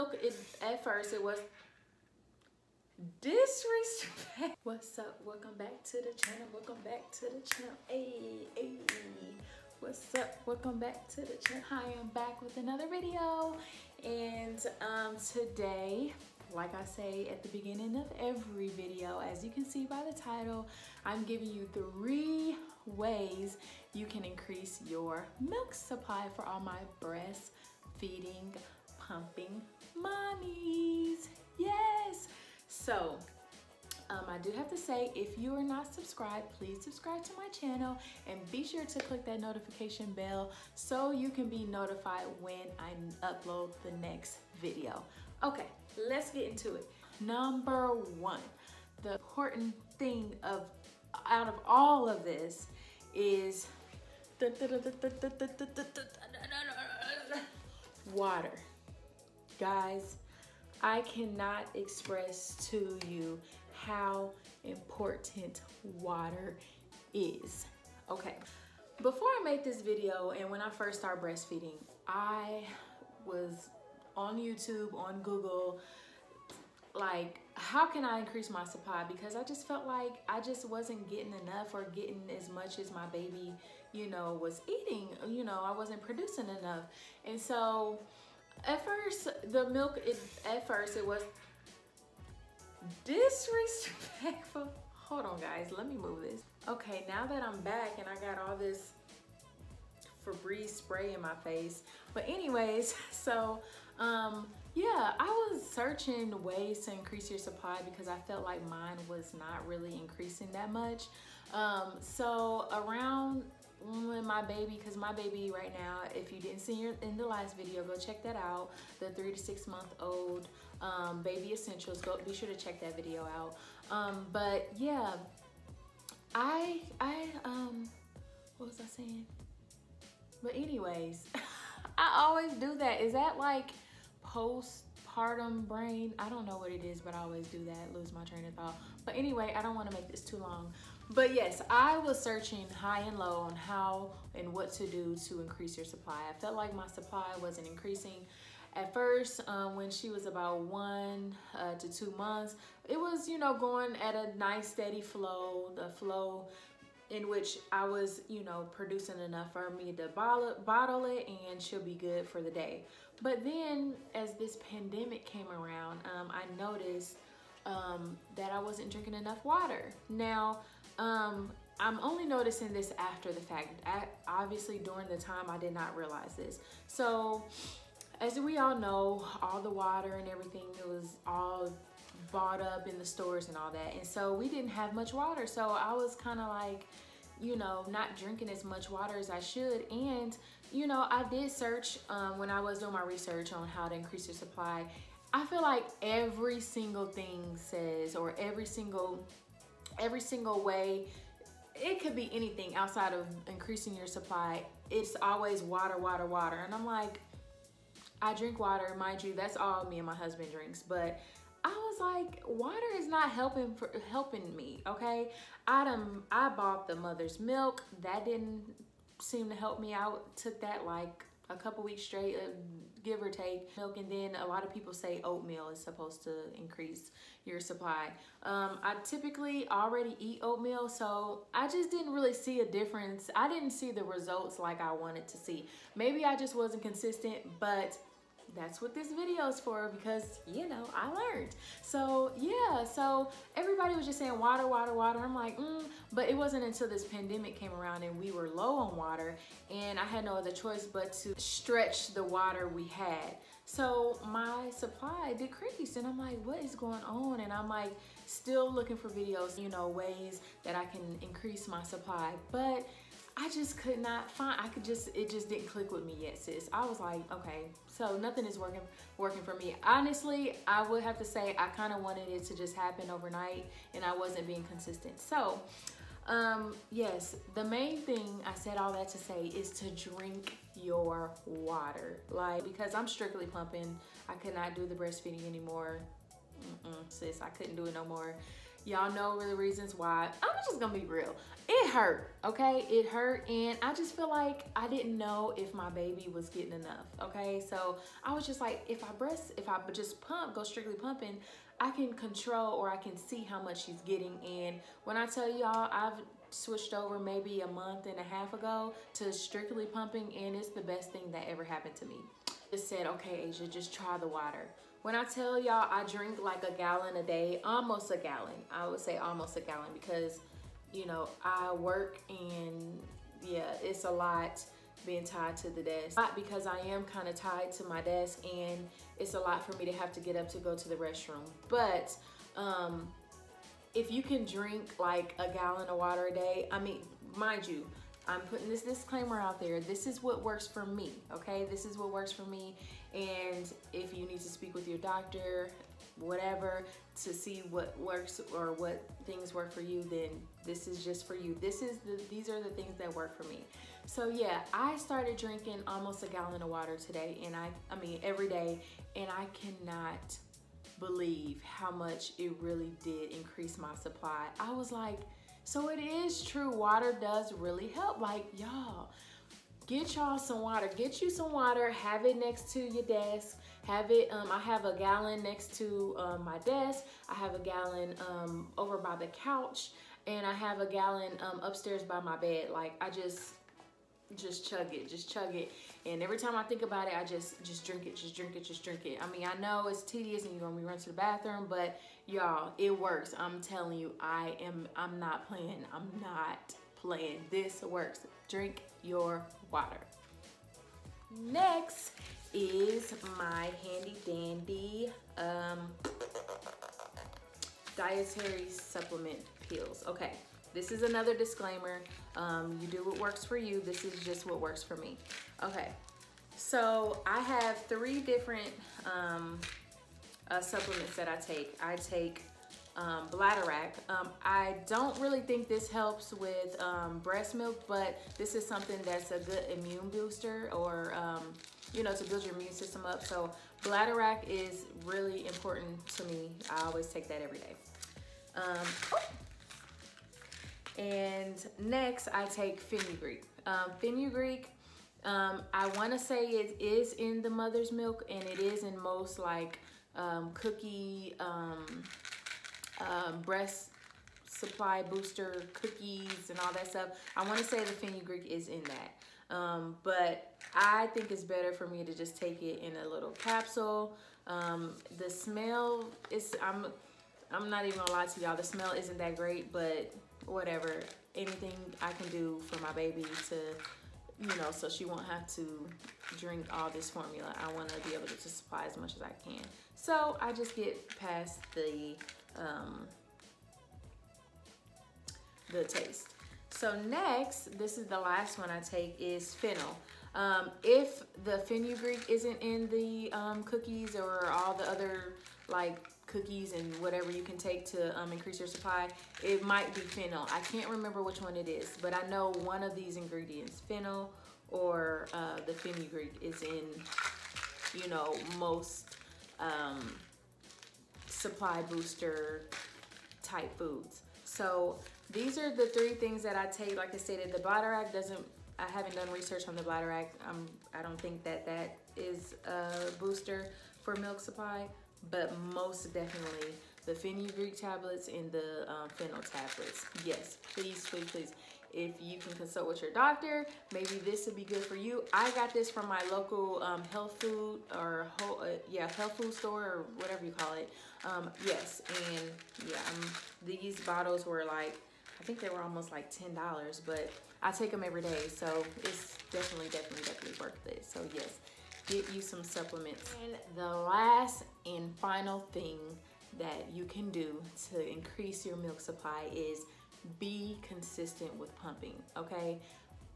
milk, at first it was disrespect. What's up? Welcome back to the channel. Welcome back to the channel. Hey, hey. What's up? Welcome back to the channel. Hi, I'm back with another video. And today, like I say at the beginning of every video, as you can see by the title, I'm giving you 3 ways you can increase your milk supply for all my breastfeeding, pumping mommies. Yes! So, I do have to say, if you are not subscribed, please subscribe to my channel and be sure to click that notification bell so you can be notified when I upload the next video. Okay, let's get into it. Number 1, the important thing out of all of this is water. Guys, I cannot express to you how important water is. Okay, before I made this video and when I first started breastfeeding, I was on YouTube, on Google, like, how can I increase my supply? Because I just felt like I just wasn't getting enough or getting as much as my baby, you know, was eating. You know, I wasn't producing enough. And so at first, the milk, it was disrespectful. Hold on, guys, let me move this. Okay, now that I'm back and I got all this Febreze spray in my face. But anyways, so yeah, I was searching ways to increase your supply because I felt like mine was not really increasing that much. So around when my baby, because my baby right now, if you didn't see her in the last video, go check that out, the 3 to 6 month old baby essentials. Go be sure to check that video out. But yeah, I what was I saying? But anyways, I always do that. Is that like postpartum brain? I don't know what it is, but I always do that, lose my train of thought. But anyway, I don't want to make this too long. But yes, I was searching high and low on how and what to do to increase your supply. I felt like my supply wasn't increasing. At first, when she was about 1 to 2 months, it was, you know, going at a nice steady flow, the flow in which I was, you know, producing enough for me to bottle it and she'll be good for the day. But then as this pandemic came around, I noticed that I wasn't drinking enough water. Now, I'm only noticing this after the fact. Obviously, during the time, I did not realize this. So, as we all know, all the water and everything, it was all bought up in the stores and all that. And so we didn't have much water. So I was kind of like, you know, not drinking as much water as I should. And, you know, I did search when I was doing my research on how to increase your supply. I feel like every single thing says, or every single way, it could be anything outside of increasing your supply. It's always water, water, water. And I'm like, I drink water, mind you, that's all me and my husband drinks. But I was like, water is not helping me, okay? I bought the mother's milk. That didn't seem to help me out. Took that like a couple weeks straight, give or take, milk. And then a lot of people say oatmeal is supposed to increase your supply. I typically already eat oatmeal, so I just didn't really see a difference. I didn't see the results like I wanted to see. Maybe I just wasn't consistent, but that's what this video is for, because, you know, I learned. So yeah, so everybody was just saying water, water, water. I'm like, but it wasn't until this pandemic came around and we were low on water and I had no other choice but to stretch the water we had. So my supply decreased and I'm like, what is going on? And I'm like, still looking for videos, you know, ways that I can increase my supply. But I just could not find, it just didn't click with me yet, sis. I was like, okay, so nothing is working for me. Honestly, I would have to say I kind of wanted it to just happen overnight and I wasn't being consistent. So, yes, the main thing I said all that to say is to drink your water. Like, because I'm strictly pumping, I could not do the breastfeeding anymore. Sis, I couldn't do it no more. Y'all know the reasons why. I'm just gonna be real. It hurt, okay? It hurt, and I just feel like I didn't know if my baby was getting enough, okay? So I was just like, if I just pump, go strictly pumping, I can control, or I can see how much she's getting. And when I tell y'all, I've switched over maybe a month and a half ago to strictly pumping, and it's the best thing that ever happened to me. Just said, okay, Asia, just try the water. When I tell y'all I drink like a gallon a day, almost a gallon. I would say almost a gallon, because, you know, I work, and yeah, it's a lot being tied to the desk. Not because I am kind of tied to my desk, and it's a lot for me to have to get up to go to the restroom. But if you can drink like a gallon of water a day, I mean, mind you, I'm putting this disclaimer out there. This is what works for me, okay? This is what works for me. And if you need to speak with your doctor, whatever, to see what works or what things work for you, then this is just for you. These are the things that work for me. So yeah, I started drinking almost a gallon of water today, and I mean every day, and I cannot believe how much it really did increase my supply. I was like, so it is true, water does really help. Like, y'all, get y'all some water. Get you some water, have it next to your desk. Have it, I have a gallon next to my desk. I have a gallon over by the couch, and I have a gallon upstairs by my bed. Like, I just chug it. And every time I think about it, I just drink it, just drink it. I mean, I know it's tedious and you're gonna be running to the bathroom, but y'all, it works. I'm telling you, I'm not playing. I'm not playing. This works. Drink your water. Next is my handy dandy dietary supplement pills. Okay. This is another disclaimer. You do what works for you. This is just what works for me. Okay, so I have 3 different supplements that I take. I take Bladderwrack. I don't really think this helps with breast milk, but this is something that's a good immune booster, or you know, to build your immune system up. So Bladderwrack is really important to me. I always take that every day. And next I take fenugreek. Fenugreek, I want to say it is in the mother's milk, and it is in most like cookie, breast supply booster cookies and all that stuff. I want to say the fenugreek is in that. But I think it's better for me to just take it in a little capsule. The smell is, I'm not even gonna lie to y'all, the smell isn't that great, but whatever. Anything I can do for my baby to, you know, so she won't have to drink all this formula. I want to be able to supply as much as I can. So I just get past the taste. So next, this is the last one I take, is fennel. If the fenugreek isn't in the cookies or all the other like cookies and whatever you can take to increase your supply, it might be fennel. I can't remember which one it is, but I know one of these ingredients, fennel or the fenugreek, is in, you know, most supply booster type foods. So these are the 3 things that I take. Like I stated, the Bladderwrack doesn't, I haven't done research on the Bladderwrack. I don't think that is a booster for milk supply. But most definitely the fenugreek tablets and the fennel tablets. Yes, please, please, please. If you can consult with your doctor, maybe this would be good for you. I got this from my local health food or health food store, or whatever you call it. Yes, and yeah, these bottles were like, I think they were almost like $10, but I take them every day, so it's definitely worth it. So yes, get you some supplements. And the last and final thing that you can do to increase your milk supply is be consistent with pumping, okay?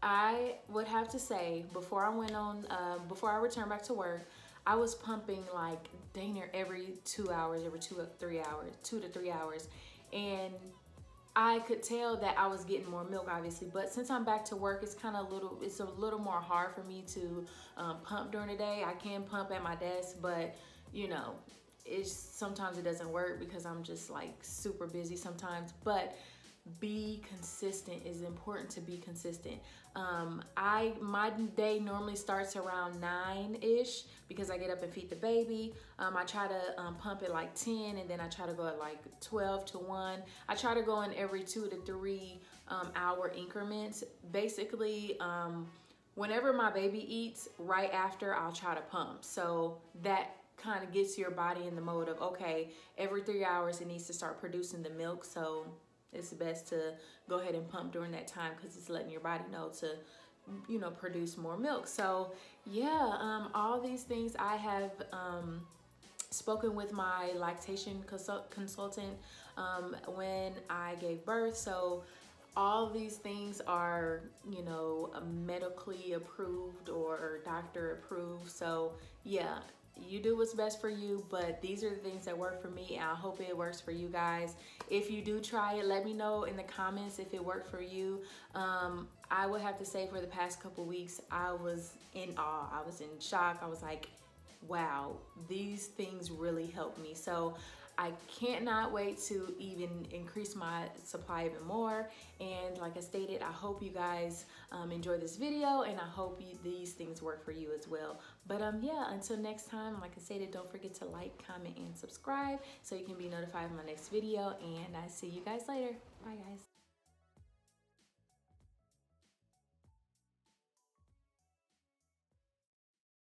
I would have to say, before I returned back to work, I was pumping like dang near every 2 hours, every 2 to 3 hours. And I could tell that I was getting more milk, obviously, but since I'm back to work, it's a little more hard for me to pump during the day. I can pump at my desk, but you know, sometimes it doesn't work because I'm just like super busy sometimes, but be consistent. Is important to be consistent. My day normally starts around 9-ish because I get up and feed the baby. I try to pump at like 10, and then I try to go at like 12 to 1. I try to go in every 2 to 3 hour increments. Basically, whenever my baby eats, right after I'll try to pump. So that kind of gets your body in the mode of, okay, every 3 hours it needs to start producing the milk. So it's best to go ahead and pump during that time because it's letting your body know to, you know, produce more milk. So yeah, all these things I have spoken with my lactation consultant when I gave birth. So all these things are, you know, medically approved or doctor approved. So yeah, you do what's best for you, but these are the things that work for me, and I hope it works for you guys. If you do try it, let me know in the comments if it worked for you. I would have to say for the past couple weeks, I was in awe. I was in shock. I was like, wow, these things really helped me. So I cannot wait to even increase my supply even more. And like I stated, I hope you guys enjoy this video, and I hope these things work for you as well. But yeah, until next time, like I stated, don't forget to like, comment, and subscribe so you can be notified of my next video. And I see you guys later. Bye guys.